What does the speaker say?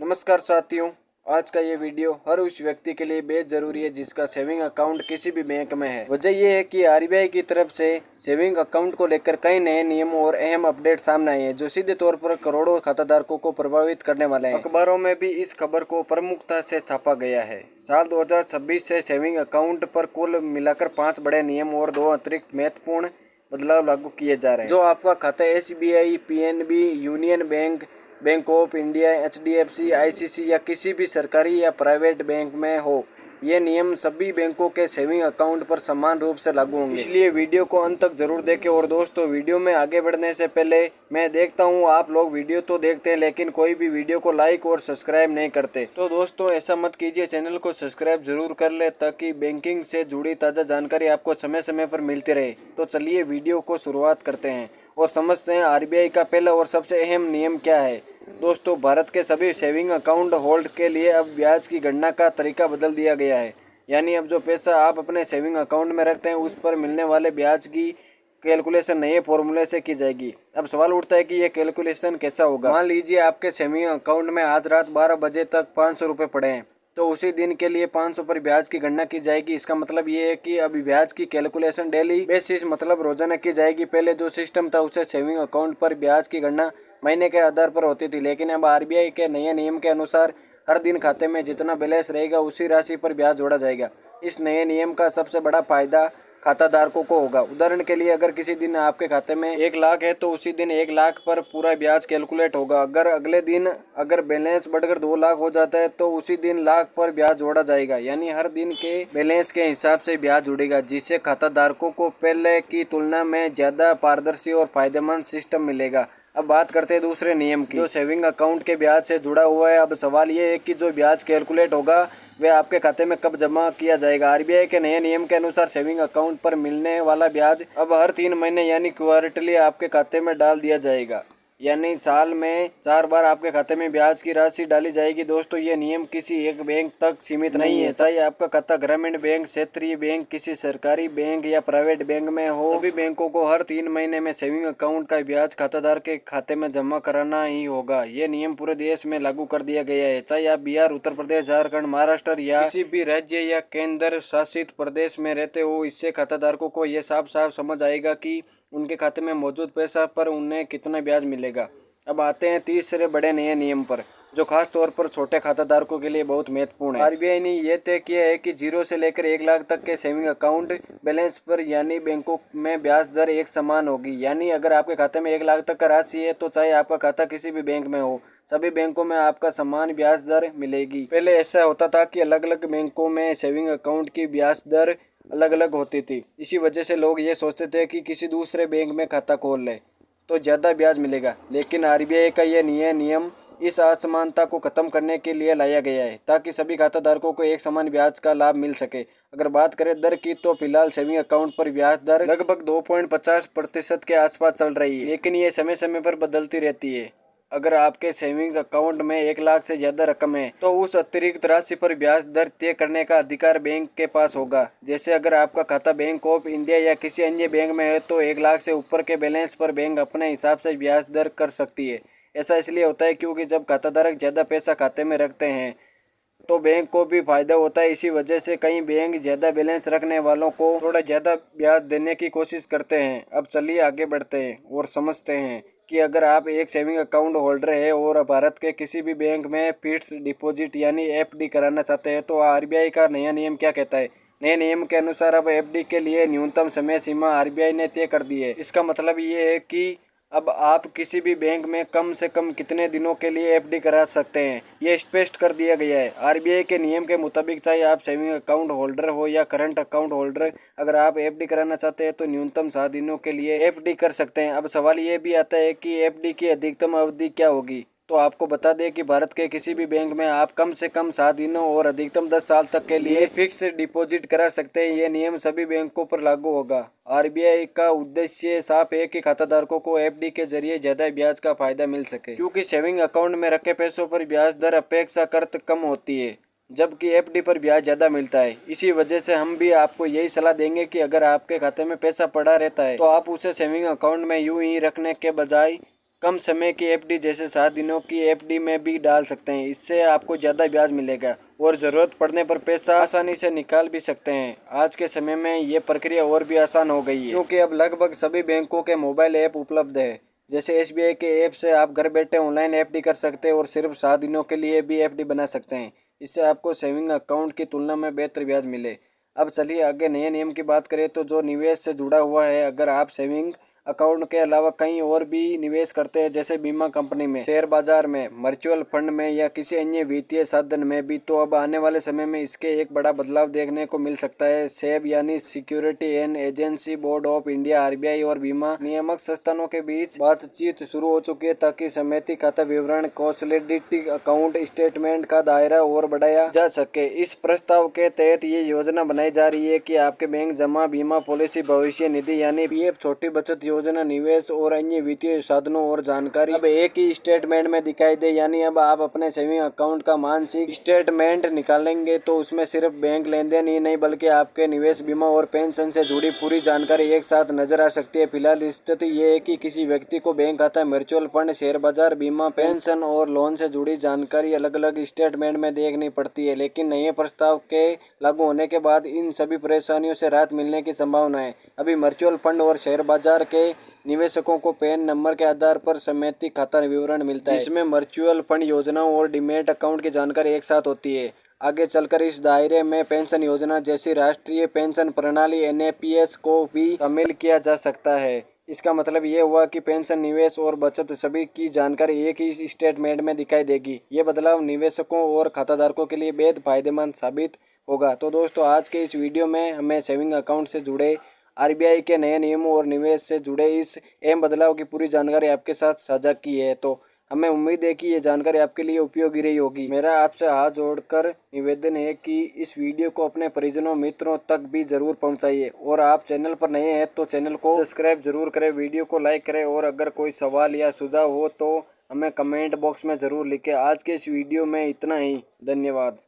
नमस्कार साथियों, आज का ये वीडियो हर उस व्यक्ति के लिए बेहद ज़रूरी है जिसका सेविंग अकाउंट किसी भी बैंक में है। वजह ये है कि आरबीआई की तरफ से सेविंग अकाउंट को लेकर कई नए नियम और अहम अपडेट सामने आए हैं जो सीधे तौर पर करोड़ों खाताधारकों को प्रभावित करने वाले हैं। अखबारों में भी इस खबर को प्रमुखता से छापा गया है। साल 2026 से सेविंग अकाउंट पर कुल मिलाकर 5 बड़े नियम और 2 अतिरिक्त महत्वपूर्ण बदलाव लागू किए जा रहे हैं। जो आपका खाता SBI, PNB, union bank of India, HDFC, ICC या किसी भी सरकारी या प्राइवेट बैंक में हो, ये नियम सभी बैंकों के सेविंग अकाउंट पर समान रूप से लागू होंगे। इसलिए वीडियो को अंत तक जरूर देखें। और दोस्तों, वीडियो में आगे बढ़ने से पहले मैं देखता हूँ आप लोग वीडियो तो देखते हैं लेकिन कोई भी वीडियो को लाइक और सब्सक्राइब नहीं करते। तो दोस्तों, ऐसा मत कीजिए, चैनल को सब्सक्राइब जरूर कर ले ताकि बैंकिंग से जुड़ी ताज़ा जानकारी आपको समय समय पर मिलती रहे। तो चलिए वीडियो को शुरुआत करते हैं और समझते हैं आरबीआई का पहला और सबसे अहम नियम क्या है। दोस्तों, भारत के सभी सेविंग अकाउंट होल्ड के लिए अब ब्याज की गणना का तरीका बदल दिया गया है। यानी अब जो पैसा आप अपने सेविंग अकाउंट में रखते हैं उस पर मिलने वाले ब्याज की कैलकुलेशन नए फॉर्मूले से की जाएगी। अब सवाल उठता है कि यह कैलकुलेशन कैसा होगा। मान लीजिए आपके सेविंग अकाउंट में आज रात 12 बजे तक 500 रुपये पड़े हैं, तो उसी दिन के लिए 500 पर ब्याज की गणना की जाएगी। इसका मतलब ये है कि अभी ब्याज की कैलकुलेशन डेली बेसिस मतलब रोजाना की जाएगी। पहले जो सिस्टम था उसे सेविंग अकाउंट पर ब्याज की गणना महीने के आधार पर होती थी, लेकिन अब आरबीआई के नए नियम के अनुसार हर दिन खाते में जितना बैलेंस रहेगा उसी राशि पर ब्याज जोड़ा जाएगा। इस नए नियम का सबसे बड़ा फायदा खाताधारकों को होगा। उदाहरण के लिए, अगर किसी दिन आपके खाते में 1 लाख है तो उसी दिन 1 लाख पर पूरा ब्याज कैलकुलेट होगा। अगर अगले दिन बैलेंस बढ़कर 2 लाख हो जाता है तो उसी दिन लाख पर ब्याज जोड़ा जाएगा। यानी हर दिन के बैलेंस के हिसाब से ब्याज जुड़ेगा, जिससे खाताधारकों को पहले की तुलना में ज्यादा पारदर्शी और फायदेमंद सिस्टम मिलेगा। अब बात करते हैं दूसरे नियम की, जो सेविंग अकाउंट के ब्याज से जुड़ा हुआ है। अब सवाल ये है कि जो ब्याज कैलकुलेट होगा वह आपके खाते में कब जमा किया जाएगा। आरबीआई के नए नियम के अनुसार सेविंग अकाउंट पर मिलने वाला ब्याज अब हर 3 महीने यानी क्वार्टरली आपके खाते में डाल दिया जाएगा। यानी साल में 4 बार आपके खाते में ब्याज की राशि डाली जाएगी। दोस्तों, ये नियम किसी एक बैंक तक सीमित नहीं है। चाहे आपका खाता ग्रामीण बैंक, क्षेत्रीय बैंक, किसी सरकारी बैंक या प्राइवेट बैंक में हो, सभी बैंकों को हर 3 महीने में सेविंग अकाउंट का ब्याज खाताधार के खाते में जमा कराना ही होगा। ये नियम पूरे देश में लागू कर दिया गया है। चाहे आप बिहार, उत्तर प्रदेश, झारखंड, महाराष्ट्र या किसी भी राज्य या केंद्र शासित प्रदेश में रहते हो, इससे खाताधारकों को ये साफ साफ समझ आएगा कि उनके खाते में मौजूद पैसा पर उन्हें कितना ब्याज मिलेगा। अब आते हैं तीसरे बड़े नए नियम पर, जो खास तौर पर छोटे खाताधारकों के लिए बहुत महत्वपूर्ण है। आरबीआई ने यह तय किया है कि 0 से लेकर 1 लाख तक के सेविंग अकाउंट बैलेंस पर यानी बैंकों में ब्याज दर एक समान होगी। यानी अगर आपके खाते में 1 लाख तक का राशि है तो चाहे आपका खाता किसी भी बैंक में हो, सभी बैंकों में आपका समान ब्याज दर मिलेगी। पहले ऐसा होता था कि अलग अलग बैंकों में सेविंग अकाउंट की ब्याज दर अलग अलग होती थी। इसी वजह से लोग ये सोचते थे कि किसी दूसरे बैंक में खाता खोल ले तो ज़्यादा ब्याज मिलेगा। लेकिन आरबीआई का यह नियम इस असमानता को खत्म करने के लिए लाया गया है ताकि सभी खाताधारकों को एक समान ब्याज का लाभ मिल सके। अगर बात करें दर की तो फिलहाल सेविंग अकाउंट पर ब्याज दर लगभग 2.50% के आसपास चल रही है, लेकिन ये समय समय पर बदलती रहती है। अगर आपके सेविंग अकाउंट में 1 लाख से ज्यादा रकम है तो उस अतिरिक्त राशि पर ब्याज दर तय करने का अधिकार बैंक के पास होगा। जैसे अगर आपका खाता बैंक ऑफ इंडिया या किसी अन्य बैंक में है तो 1 लाख से ऊपर के बैलेंस पर बैंक अपने हिसाब से ब्याज दर कर सकती है। ऐसा इसलिए होता है क्योंकि जब खाताधारक ज्यादा पैसा खाते में रखते हैं तो बैंक को भी फायदा होता है। इसी वजह से कई बैंक ज्यादा बैलेंस रखने वालों को थोड़ा ज्यादा ब्याज देने की कोशिश करते हैं। अब चलिए आगे बढ़ते हैं और समझते हैं कि अगर आप एक सेविंग अकाउंट होल्डर है और भारत के किसी भी बैंक में फिक्स्ड डिपॉजिट यानी एफडी कराना चाहते हैं तो आरबीआई का नया नियम क्या कहता है। नए नियम के अनुसार अब एफडी के लिए न्यूनतम समय सीमा आरबीआई ने तय कर दी है। इसका मतलब ये है कि अब आप किसी भी बैंक में कम से कम कितने दिनों के लिए एफडी करा सकते हैं, ये स्पष्ट कर दिया गया है। आरबीआई के नियम के मुताबिक चाहे आप सेविंग अकाउंट होल्डर हो या करंट अकाउंट होल्डर, अगर आप एफडी कराना चाहते हैं तो न्यूनतम 7 दिनों के लिए एफडी कर सकते हैं। अब सवाल ये भी आता है कि एफडी की अधिकतम अवधि क्या होगी। तो आपको बता दें कि भारत के किसी भी बैंक में आप कम से कम 7 दिनों और अधिकतम 10 साल तक के लिए फिक्स डिपॉजिट करा सकते हैं। ये नियम सभी बैंकों पर लागू होगा। आरबीआई का उद्देश्य साफ है कि खाताधारकों को एफडी के जरिए ज्यादा ब्याज का फायदा मिल सके, क्योंकि सेविंग अकाउंट में रखे पैसों पर ब्याज दर अपेक्षाकृत कम होती है जबकि एफडी पर ब्याज ज्यादा मिलता है। इसी वजह से हम भी आपको यही सलाह देंगे कि अगर आपके खाते में पैसा पड़ा रहता है तो आप उसे सेविंग अकाउंट में यूं ही रखने के बजाय कम समय की एफडी जैसे 7 दिनों की एफडी में भी डाल सकते हैं। इससे आपको ज़्यादा ब्याज मिलेगा और ज़रूरत पड़ने पर पैसा आसानी से निकाल भी सकते हैं। आज के समय में ये प्रक्रिया और भी आसान हो गई है, क्योंकि अब लगभग सभी बैंकों के मोबाइल ऐप उपलब्ध है। जैसे SBI के ऐप से आप घर बैठे ऑनलाइन एफडी कर सकते हैं और सिर्फ 7 दिनों के लिए भी एफडी बना सकते हैं। इससे आपको सेविंग अकाउंट की तुलना में बेहतर ब्याज मिले। अब चलिए आगे नए नियम की बात करें तो जो निवेश से जुड़ा हुआ है, अगर आप सेविंग अकाउंट के अलावा कहीं और भी निवेश करते हैं जैसे बीमा कंपनी में, शेयर बाजार में, म्यूचुअल फंड में या किसी अन्य वित्तीय साधन में भी, तो अब आने वाले समय में इसके एक बड़ा बदलाव देखने को मिल सकता है। सेब यानी security and agency board of India RBI और बीमा नियामक संस्थानों के बीच बातचीत शुरू हो चुकी है ताकि समेकित खाता विवरण कंसोलिडेटेड अकाउंट स्टेटमेंट का दायरा और बढ़ाया जा सके। इस प्रस्ताव के तहत ये योजना बनाई जा रही है कि आपके बैंक जमा, बीमा पॉलिसी, भविष्य निधि यानी PF, छोटी बचत योजना, निवेश और अन्य वित्तीय साधनों और जानकारी अब एक ही स्टेटमेंट में दिखाई दे। यानी अब आप अपने सेविंग अकाउंट का मासिक स्टेटमेंट निकालेंगे तो उसमें सिर्फ बैंक लेन देन ही नहीं बल्कि आपके निवेश, बीमा और पेंशन से जुड़ी पूरी जानकारी एक साथ नजर आ सकती है। फिलहाल स्थिति ये है कि किसी व्यक्ति को बैंक खाता, म्यूचुअल फंड, शेयर बाजार, बीमा, पेंशन और लोन से जुड़ी जानकारी अलग अलग स्टेटमेंट में देखनी पड़ती है। लेकिन नए प्रस्ताव के लागू होने के बाद इन सभी परेशानियों से राहत मिलने की संभावना है। अभी म्यूचुअल फंड और शेयर बाजार के निवेशकों को पैन नंबर के आधार पर समेकित खाता विवरण मिलता है, जिसमें म्यूचुअल फंड योजनाओं और डीमैट अकाउंट की जानकारी एक साथ होती है। आगे चलकर इस दायरे में पेंशन योजना जैसी राष्ट्रीय पेंशन प्रणाली NAPS को भी शामिल किया जा सकता है। इसका मतलब ये हुआ कि पेंशन, निवेश और बचत सभी की जानकारी एक ही स्टेटमेंट में दिखाई देगी। ये बदलाव निवेशकों और खाताधारकों के लिए बेहद फायदेमंद साबित होगा। तो दोस्तों, आज के इस वीडियो में हमें सेविंग अकाउंट से जुड़े RBI के नए नियमों और निवेश से जुड़े इस अहम बदलाव की पूरी जानकारी आपके साथ साझा की है। तो हमें उम्मीद है कि ये जानकारी आपके लिए उपयोगी रही होगी। मेरा आपसे हाथ जोड़कर निवेदन है कि इस वीडियो को अपने परिजनों, मित्रों तक भी जरूर पहुंचाइए और आप चैनल पर नए हैं तो चैनल को सब्सक्राइब जरूर करें, वीडियो को लाइक करें और अगर कोई सवाल या सुझाव हो तो हमें कमेंट बॉक्स में ज़रूर लिखें। आज के इस वीडियो में इतना ही। धन्यवाद।